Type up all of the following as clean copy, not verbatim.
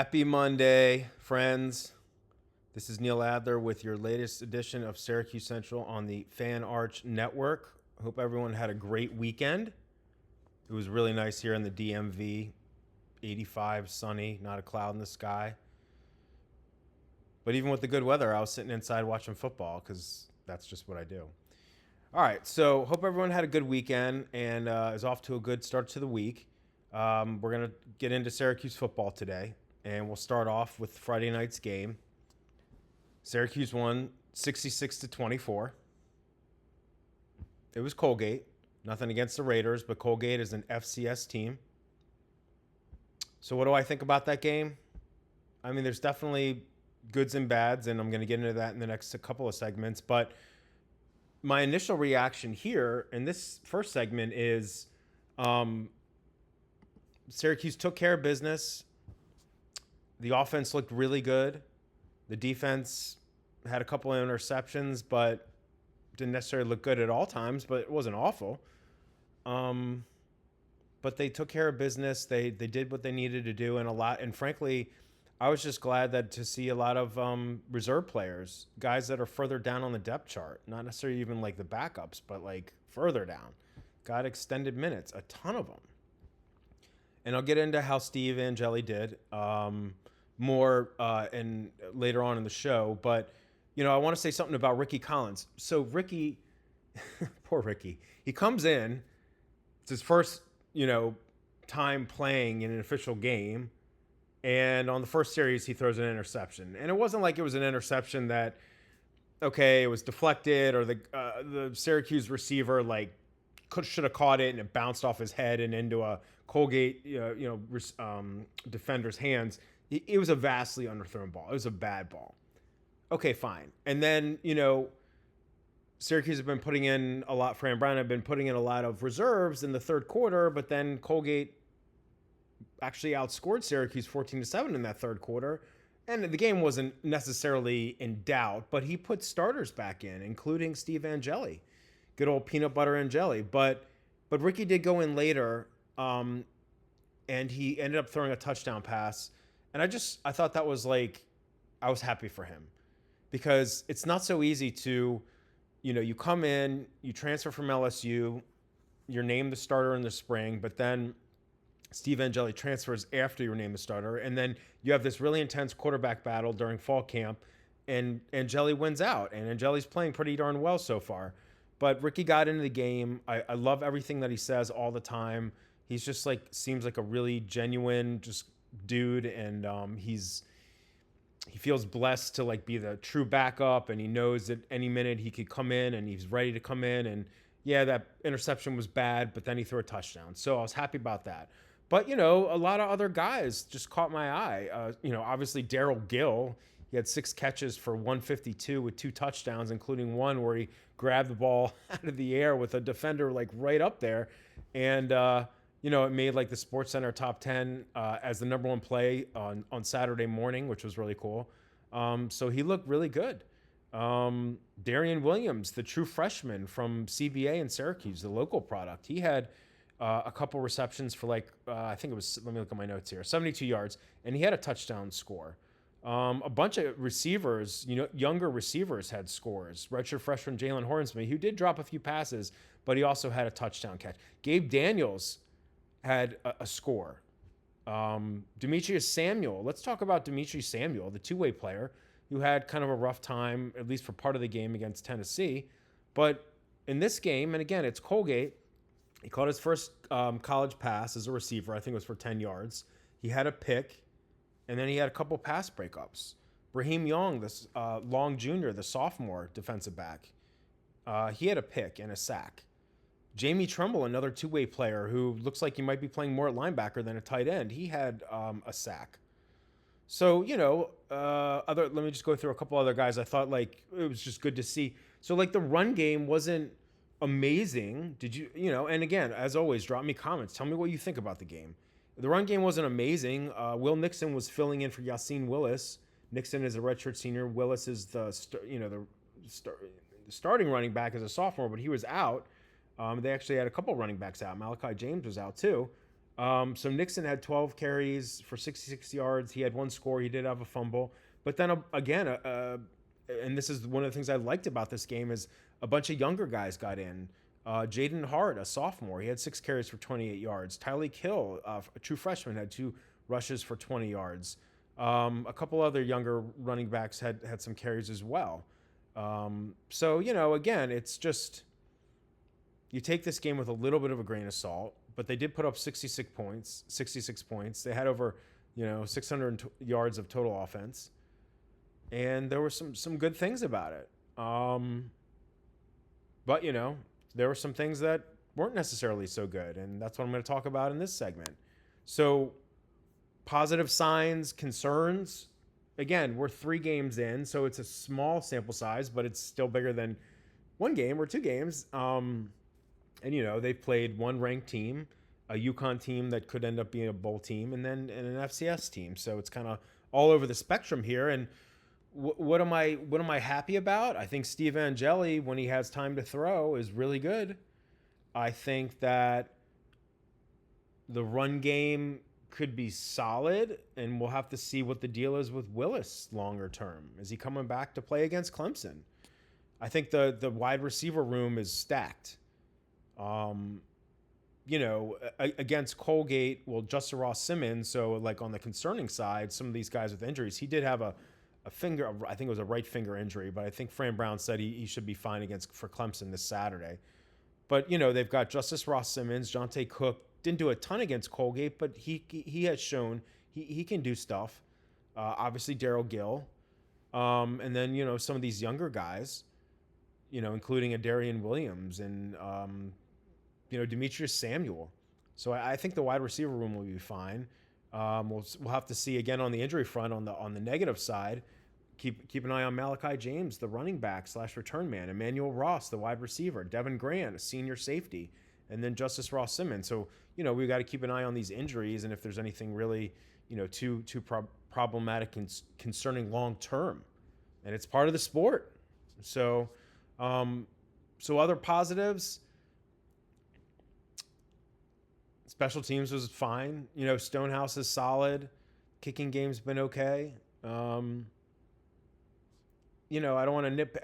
Happy Monday, friends. This is Neil Adler with your latest edition of Syracuse Central on the Fan Arch Network. Hope everyone had a great weekend. It was really nice here in the DMV. 85, sunny, not a cloud in the sky. But even with the good weather, I was sitting inside watching football because that's just what I do. All right, so hope everyone had a good weekend and is off to a good start to the week. We're going to get into Syracuse football today, and we'll start off with Friday night's game. Syracuse won 66-24. It was Colgate. Nothing against the Raiders, but Colgate is an FCS team. So what do I think about that game? I mean, there's definitely goods and bads, and I'm going to get into that in the next couple of segments. But my initial reaction here in this first segment is Syracuse took care of business. The offense looked really good. The defense had a couple of interceptions, but didn't necessarily look good at all times, but it wasn't awful. But they took care of business. They did what they needed to do, and frankly, I was just glad that to see a lot of reserve players, guys that are further down on the depth chart, not necessarily even like the backups, but like further down, got extended minutes, a ton of them. And I'll get into how Steve Angeli did more and later on in the show. But, you know, I want to say something about Ricky Collins. So Ricky, poor Ricky, he comes in, it's his first, time playing in an official game. And on the first series, he throws an interception. And it wasn't like it was an interception that, okay, it was deflected or the Syracuse receiver should have caught it and it bounced off his head and into a Colgate defender's hands. It was a vastly underthrown ball. It was a bad ball. Okay, fine. And then, Syracuse have been putting in a lot, Fran Brown had been putting in a lot of reserves in the third quarter, but then Colgate actually outscored Syracuse 14-7 in that third quarter. And the game wasn't necessarily in doubt, but he put starters back in, including Steve Angeli. Good old peanut butter and jelly. But Ricky did go in later, and he ended up throwing a touchdown pass. And I thought that was I was happy for him. Because it's not so easy to, you come in, you transfer from LSU, you're named the starter in the spring, but then Steve Angeli transfers after you're named the starter, and then you have this really intense quarterback battle during fall camp, and Angeli wins out, and Angeli's playing pretty darn well so far. But Ricky got into the game. I love everything that he says all the time. He's just seems like a really genuine just dude, and he feels blessed to be the true backup, and he knows that any minute he could come in, and he's ready to come in. And yeah, that interception was bad, but then he threw a touchdown, so I was happy about that. But, a lot of other guys just caught my eye. Obviously Daryl Gill, he had 6 catches for 152 with 2 touchdowns, including one where he grabbed the ball out of the air with a defender right up there. And, it made the SportsCenter top 10 as the number 1 play on Saturday morning, which was really cool. So he looked really good. Darian Williams, the true freshman from CBA in Syracuse, the local product, he had a couple receptions for I think it was, let me look at my notes here, 72 yards, and he had a touchdown score. A bunch of receivers, younger receivers had scores. Redshirt freshman Jalen Hornsby, who did drop a few passes, but he also had a touchdown catch. Gabe Daniels had a score. Demetrius Samuel, let's talk about Demetrius Samuel, the two-way player, who had kind of a rough time, at least for part of the game against Tennessee. But in this game, and again, it's Colgate, he caught his first college pass as a receiver. I think it was for 10 yards. He had a pick, and then he had a couple pass breakups. Raheem Young, this Long Jr., the sophomore defensive back, he had a pick and a sack. Jamie Trumbull, another two-way player who looks like he might be playing more at linebacker than a tight end, he had a sack. So, let me just go through a couple other guys. I thought it was just good to see. So the run game wasn't amazing. Did you, and again, as always, drop me comments. Tell me what you think about the game. The run game wasn't amazing. Will Nixon was filling in for Yassine Willis. Nixon is a redshirt senior. Willis is the starting running back as a sophomore, but he was out. They actually had a couple running backs out. Malachi James was out too. So Nixon had 12 carries for 66 yards. He had one score. He did have a fumble. But then again, and this is one of the things I liked about this game is a bunch of younger guys got in. Jaden Hart, a sophomore, he had 6 carries for 28 yards. Tyleek Hill, a true freshman, had 2 rushes for 20 yards. A couple other younger running backs had some carries as well. So, again, it's just you take this game with a little bit of a grain of salt, but they did put up 66 points. 66 points. They had over, 600 yards of total offense. And there were some good things about it. But, there were some things that weren't necessarily so good, and that's what I'm going to talk about in this segment. So, positive signs, concerns. Again, we're 3 games in, so it's a small sample size, but it's still bigger than 1 game or 2 games. And, they've played one ranked team, a UConn team that could end up being a bowl team, and then an FCS team. So it's kind of all over the spectrum here. And what am I happy about? I think Steve Angeli, when he has time to throw, is really good. I think that the run game could be solid, and we'll have to see what the deal is with Willis longer term. Is he coming back to play against Clemson? I think the wide receiver room is stacked. Against Colgate, Justin Ross Simmons, so like on the concerning side, some of these guys with injuries, he did have a finger, I think it was a right finger injury, but I think Fran Brown said he should be fine for Clemson this Saturday. But, they've got Justice Ross Simmons, Jonte Cook, didn't do a ton against Colgate, but he has shown he can do stuff. Obviously, Darryl Gill. And then, some of these younger guys, including a Darian Williams and, Demetrius Samuel. So I think the wide receiver room will be fine. We'll have to see again on the injury front on the negative side. Keep an eye on Malachi James, the running back / return man, Emmanuel Ross, the wide receiver, Devin Grant, a senior safety, and then Justice Ross Simmons. So we've got to keep an eye on these injuries and if there's anything really too problematic and concerning long term, and it's part of the sport. So other positives. Special teams was fine. Stonehouse is solid. Kicking game's been okay. I don't want to nip,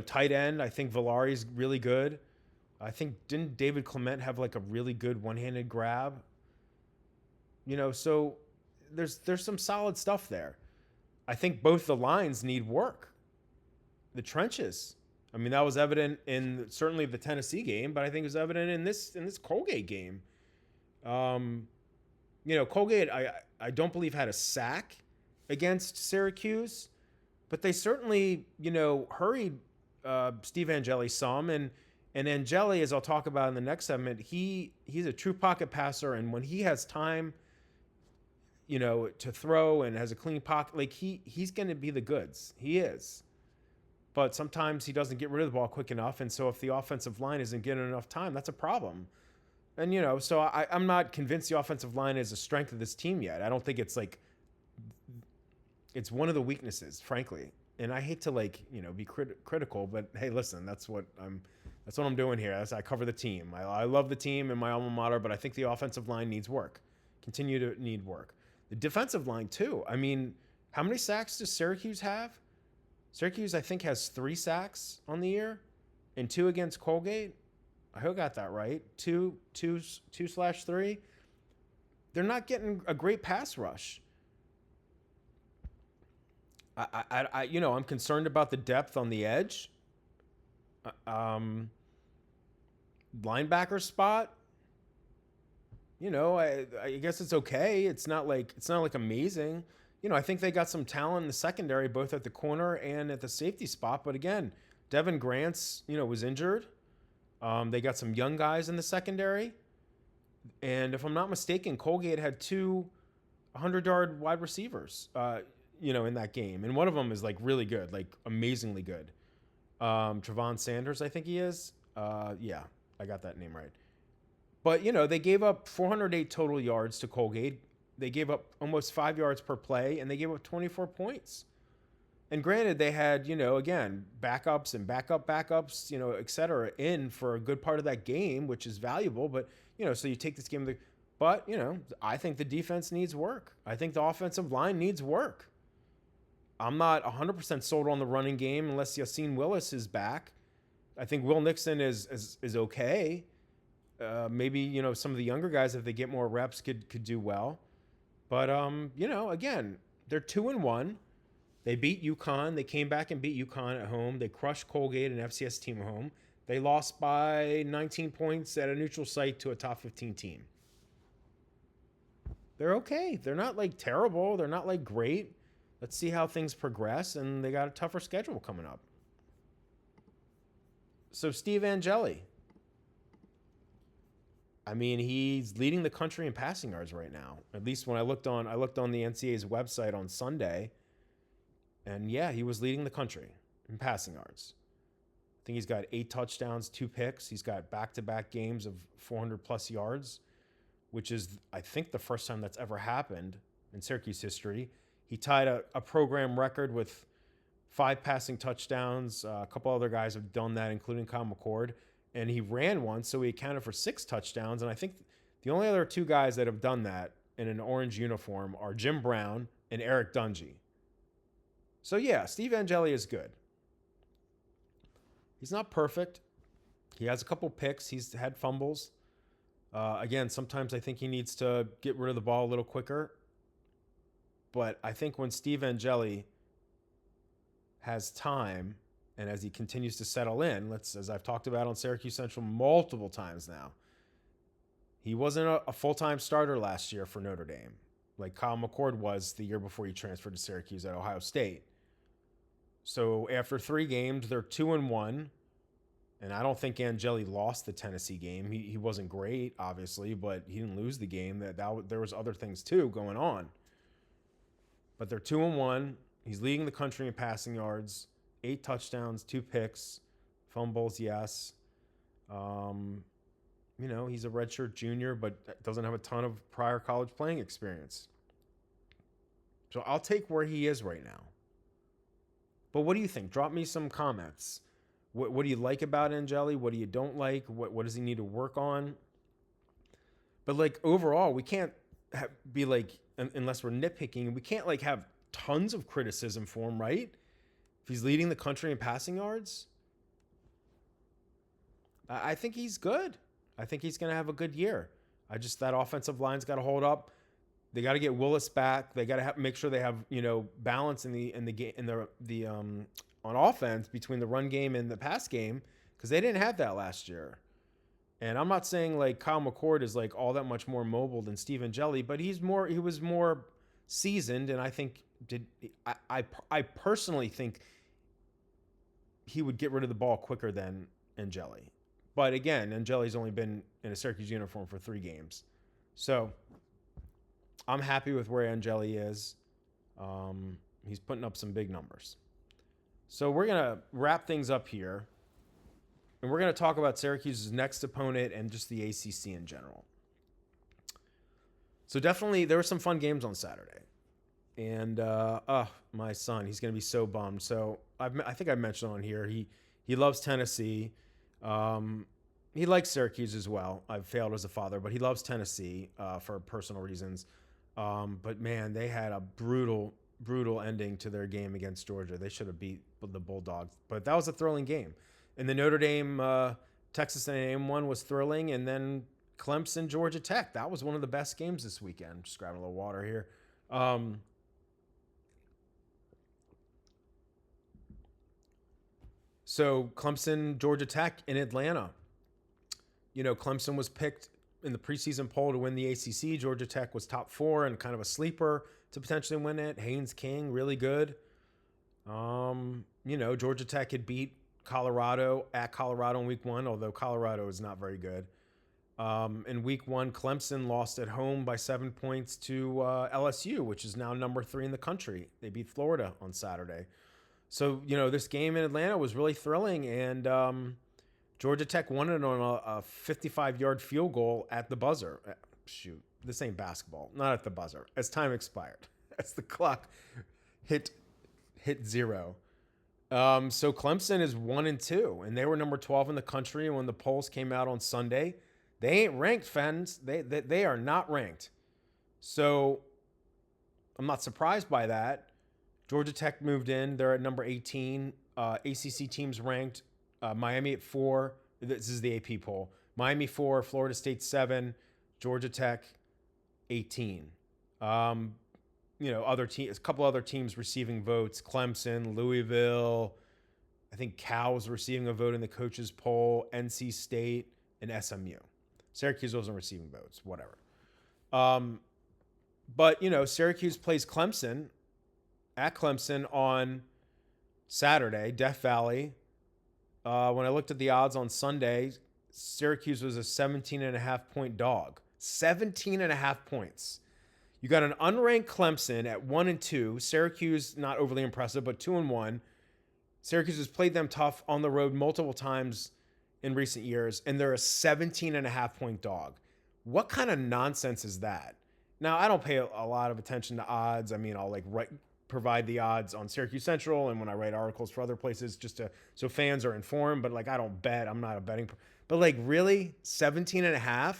tight end. I think Villari's really good. I think, didn't David Clement have like a really good one-handed grab? So there's some solid stuff there. I think both the lines need work. The trenches. I mean, that was evident in certainly the Tennessee game, but I think it was evident in this Colgate game. Colgate, I don't believe had a sack against Syracuse, but they certainly, hurried Steve Angeli some. And Angeli, as I'll talk about in the next segment, he's a true pocket passer. And when he has time, to throw and has a clean pocket, like he's going to be the goods. He is. But sometimes he doesn't get rid of the ball quick enough. And so if the offensive line isn't getting enough time, that's a problem. And, so I'm not convinced the offensive line is a strength of this team yet. I don't think it's it's one of the weaknesses, frankly. And I hate to be critical, but hey, listen, that's what I'm doing here. I cover the team. I love the team and my alma mater, but I think the offensive line needs work. Continue to need work. The defensive line too. I mean, how many sacks does Syracuse have? Syracuse, I think, has 3 sacks on the year and 2 against Colgate. I hope I got that right. 2/3. They're not getting a great pass rush. I'm concerned about the depth on the edge. Linebacker spot. I guess it's okay. It's not like amazing. I think they got some talent in the secondary, both at the corner and at the safety spot. But again, Devin Grant's, was injured. They got some young guys in the secondary. And if I'm not mistaken, Colgate had 2 100-yard wide receivers, in that game. And one of them is really good, amazingly good. Trevon Sanders, I think he is. Yeah, I got that name right. But, they gave up 408 total yards to Colgate. They gave up almost 5 yards per play, and they gave up 24 points. And granted, they had, again, backups and backups, et cetera, in for a good part of that game, which is valuable. But, so you take this game, But, I think the defense needs work. I think the offensive line needs work. I'm not 100% sold on the running game unless Yassine Willis is back. I think Will Nixon is okay. Maybe, some of the younger guys, if they get more reps, could do well. But, again, they're 2-1. They beat UConn. They came back and beat UConn at home. They crushed Colgate, an FCS team at home. They lost by 19 points at a neutral site to a top 15 team. They're okay. They're not like terrible. They're not like great. Let's see how things progress, and they got a tougher schedule coming up. So Steve Angeli. I mean, he's leading the country in passing yards right now. At least when I looked on the NCAA's website on Sunday, and yeah, he was leading the country in passing yards. I think he's got 8 touchdowns, 2 picks. He's got back-to-back games of 400-plus yards, which is, I think, the first time that's ever happened in Syracuse history. He tied a program record with 5 passing touchdowns. A couple other guys have done that, including Kyle McCord. And he ran one, so he accounted for 6 touchdowns. And I think the only other 2 guys that have done that in an orange uniform are Jim Brown and Eric Dungy. So, yeah, Steve Angeli is good. He's not perfect. He has a couple picks. He's had fumbles. Again, sometimes I think he needs to get rid of the ball a little quicker. But I think when Steve Angeli has time, and as he continues to settle in, as I've talked about on Syracuse Central multiple times now, he wasn't a full-time starter last year for Notre Dame, like Kyle McCord was the year before he transferred to Syracuse at Ohio State. So after 3 games, they're 2-1, and I don't think Angeli lost the Tennessee game. He wasn't great, obviously, but he didn't lose the game. There was other things too going on. But they're 2-1. He's leading the country in passing yards, 8 touchdowns, 2 picks, fumbles, yes. He's a redshirt junior, but doesn't have a ton of prior college playing experience. So I'll take where he is right now. But what do you think? Drop me some comments. What do you like about Angeli? What do you don't like? What does he need to work on? But overall, we can't be unless we're nitpicking, we can't have tons of criticism for him, right? If he's leading the country in passing yards, I think he's good. I think he's going to have a good year. That offensive line's got to hold up. They got to get Willis back. They got to make sure they have balance in the game on offense between the run game and the pass game, because they didn't have that last year. And I'm not saying Kyle McCord is all that much more mobile than Steve Angeli, but he was more seasoned, and I think I personally think he would get rid of the ball quicker than Angeli. But again, Angeli's only been in a Syracuse uniform for 3 games. So I'm happy with where Angeli is. He's putting up some big numbers. So we're going to wrap things up here. And we're going to talk about Syracuse's next opponent and just the ACC in general. So definitely, there were some fun games on Saturday. And, my son, he's going to be so bummed. So I think I mentioned on here, he loves Tennessee. He likes Syracuse as well. I've failed as a father, but he loves Tennessee for personal reasons. But, man, they had a brutal ending to their game against Georgia. They should have beat the Bulldogs. But that was a thrilling game. And the Notre Dame, Texas A&M one was thrilling. And then Clemson, Georgia Tech. That was one of the best games this weekend. Just grabbing a little water here. So Clemson, Georgia Tech in Atlanta. Clemson was picked in the preseason poll to win the ACC. Georgia Tech was top 4 and kind of a sleeper to potentially win it. Haynes King, really good. Georgia Tech had beat Colorado at Colorado in week 1, although Colorado is not very good. In week 1, Clemson lost at home by 7 points to LSU, which is now number 3 in the country. They beat Florida on Saturday. So, this game in Atlanta was really thrilling, and Georgia Tech won it on a 55-yard field goal at the buzzer. Shoot, this ain't basketball. Not at the buzzer. As time expired. As the clock hit 0. So Clemson is 1-2, and they were number 12 in the country. And when the polls came out on Sunday, They ain't ranked, fans. They are not ranked. So I'm not surprised by that. Georgia Tech moved in. They're at number 18. ACC teams ranked. Miami at 4. This is the AP poll. Miami 4, Florida State 7, Georgia Tech 18. Other teams, a couple other teams receiving votes: Clemson, Louisville. I think Cal was receiving a vote in the coaches poll. NC State and SMU. Syracuse wasn't receiving votes. Whatever. But Syracuse plays Clemson at Clemson on Saturday, Death Valley. When I looked at the odds on Sunday, Syracuse was a 17.5 point dog. 17.5 points. You got an unranked Clemson at 1-2. Syracuse, not overly impressive, but 2-1. Syracuse has played them tough on the road multiple times in recent years, and they're a 17.5 point dog. What kind of nonsense is that? Now, I don't pay a lot of attention to odds. I mean, I'll provide the odds on Syracuse Central, and when I write articles for other places, so fans are informed. But I don't bet. I'm not a betting. But really, 17.5.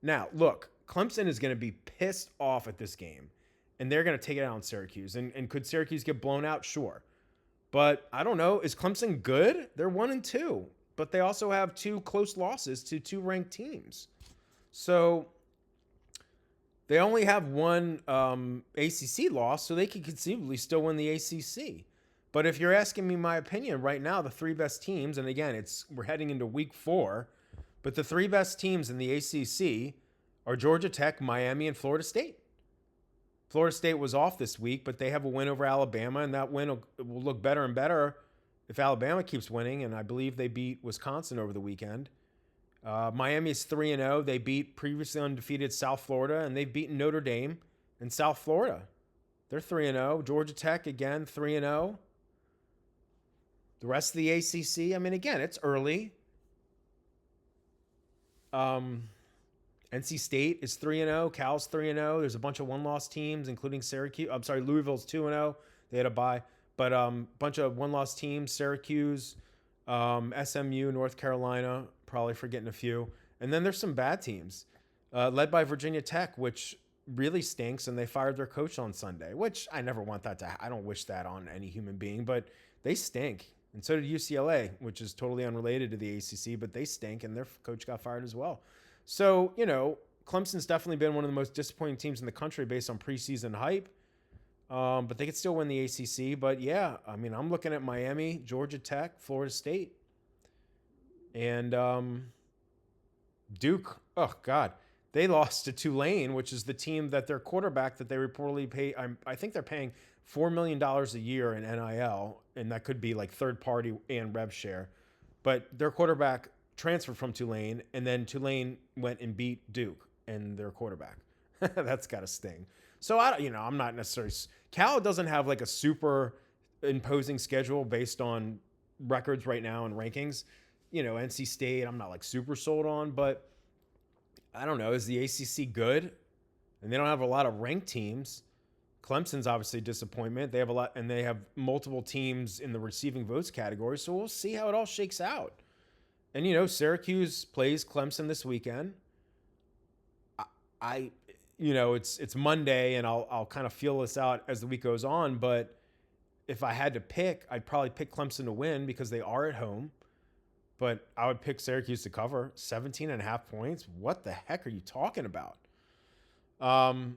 Now, look, Clemson is going to be pissed off at this game, and they're going to take it out on Syracuse. And could Syracuse get blown out? Sure. But I don't know. Is Clemson good? They're 1-2, but they also have 2 close losses to 2 ranked teams. So they only have 1 ACC loss, so they could conceivably still win the ACC. But if you're asking me my opinion right now, the 3 best teams, and again, we're heading into week 4, but the 3 best teams in the ACC are Georgia Tech, Miami, and Florida State. Florida State was off this week, but they have a win over Alabama, and that win will look better and better if Alabama keeps winning, and I believe they beat Wisconsin over the weekend. Miami is 3-0. They beat previously undefeated South Florida, and they've beaten Notre Dame and South Florida. They're 3-0. Georgia Tech, again, 3-0. The rest of the ACC, I mean, again, it's early. NC State is 3-0. Cal's 3-0. There's a bunch of one-loss teams, including Syracuse. I'm sorry, Louisville's 2-0. They had a bye. But bunch of one-loss teams: Syracuse, SMU, North Carolina, probably forgetting a few. And then there's some bad teams, led by Virginia Tech, which really stinks, and they fired their coach on Sunday, which I never want that to I don't wish that on any human being, but they stink. And so did UCLA, which is totally unrelated to the ACC, but they stink, and their coach got fired as well. So, Clemson's definitely been one of the most disappointing teams in the country based on preseason hype. But they could still win the ACC. But yeah, I mean, I'm looking at Miami, Georgia Tech, Florida State, and Duke. Oh God, they lost to Tulane, which is the team that their quarterback that they reportedly pay. I think they're paying $4 million a year in NIL, and that could be like third party and rev share. But their quarterback transferred from Tulane, and then Tulane went and beat Duke and their quarterback. That's got to sting. So I'm not necessarily. Cal doesn't have like a super imposing schedule based on records right now and rankings. NC State, I'm not like super sold on, but I don't know. Is the ACC good? And they don't have a lot of ranked teams. Clemson's obviously a disappointment. They have a lot, and they have multiple teams in the receiving votes category. So we'll see how it all shakes out. And Syracuse plays Clemson this weekend. It's Monday, and I'll kind of feel this out as the week goes on. But if I had to pick, I'd probably pick Clemson to win because they are at home. But I would pick Syracuse to cover 17.5 points. What the heck are you talking about? But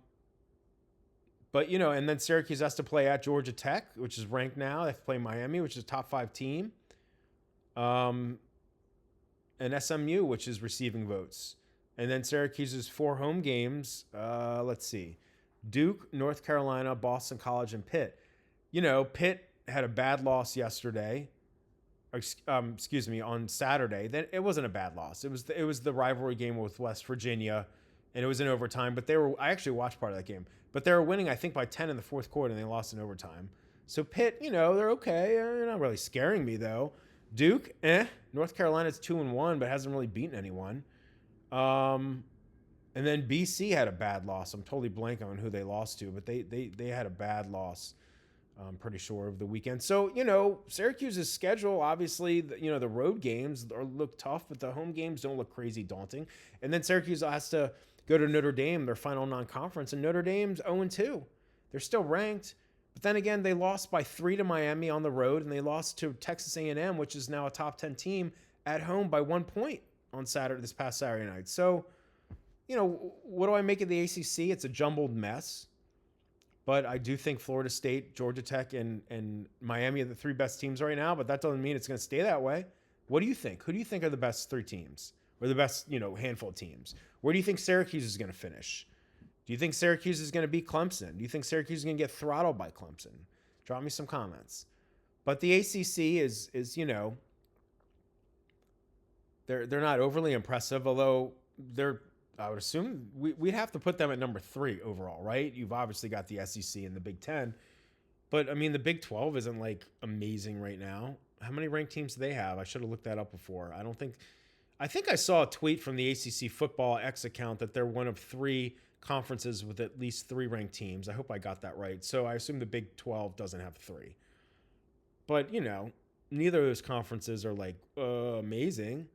and then Syracuse has to play at Georgia Tech, which is ranked now. They have to play Miami, which is a top 5 team. And SMU, which is receiving votes. And then Syracuse's 4 home games, let's see, Duke, North Carolina, Boston College, and Pitt. Pitt had a bad loss yesterday. On Saturday. Then it wasn't a bad loss. It was the rivalry game with West Virginia, and it was in overtime. But I actually watched part of that game. But they were winning, I think, by 10 in the fourth quarter, and they lost in overtime. So Pitt, they're okay. They're not really scaring me though. Duke, North Carolina's 2-1, but hasn't really beaten anyone. And then BC had a bad loss. I'm totally blanking on who they lost to, but they had a bad loss. I'm pretty sure, of the weekend. So, Syracuse's schedule, obviously, the road games look tough, but the home games don't look crazy daunting. And then Syracuse has to go to Notre Dame, their final non-conference, and Notre Dame's 0-2. They're still ranked. But then again, they lost by 3 to Miami on the road, and they lost to Texas A&M, which is now a top 10 team, at home by 1 point on this past Saturday night. So, what do I make of the ACC? It's a jumbled mess. But I do think Florida State, Georgia Tech, and Miami are the 3 best teams right now, but that doesn't mean it's going to stay that way. What do you think? Who do you think are the best 3 teams? Or the best, handful of teams? Where do you think Syracuse is going to finish? Do you think Syracuse is going to beat Clemson? Do you think Syracuse is going to get throttled by Clemson? Drop me some comments. But the ACC is they're not overly impressive, although I would assume we'd have to put them at number 3 overall, right? You've obviously got the SEC and the Big Ten, but I mean the Big 12 isn't like amazing right now. How many ranked teams do they have? I should have looked that up before. I think I saw a tweet from the ACC Football X account that they're one of 3 conferences with at least 3 ranked teams. I hope I got that right. So I assume the Big 12 doesn't have 3. But, neither of those conferences are like amazing.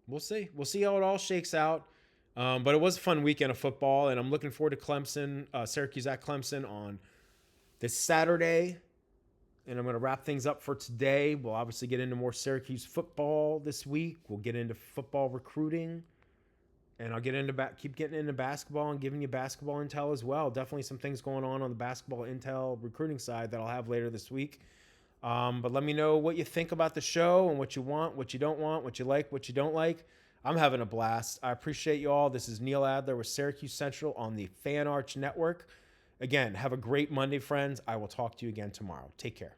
We'll see. We'll see how it all shakes out. But it was a fun weekend of football, and I'm looking forward to Clemson, Syracuse at Clemson on this Saturday. And I'm going to wrap things up for today. We'll obviously get into more Syracuse football this week. We'll get into football recruiting. And I'll keep getting into basketball and giving you basketball intel as well. Definitely some things going on the basketball intel recruiting side that I'll have later this week. But let me know what you think about the show and what you want, what you don't want, what you like, what you don't like. I'm having a blast. I appreciate you all. This is Neil Adler with Syracuse Central on the Fan Arch Network. Again, have a great Monday, friends. I will talk to you again tomorrow. Take care.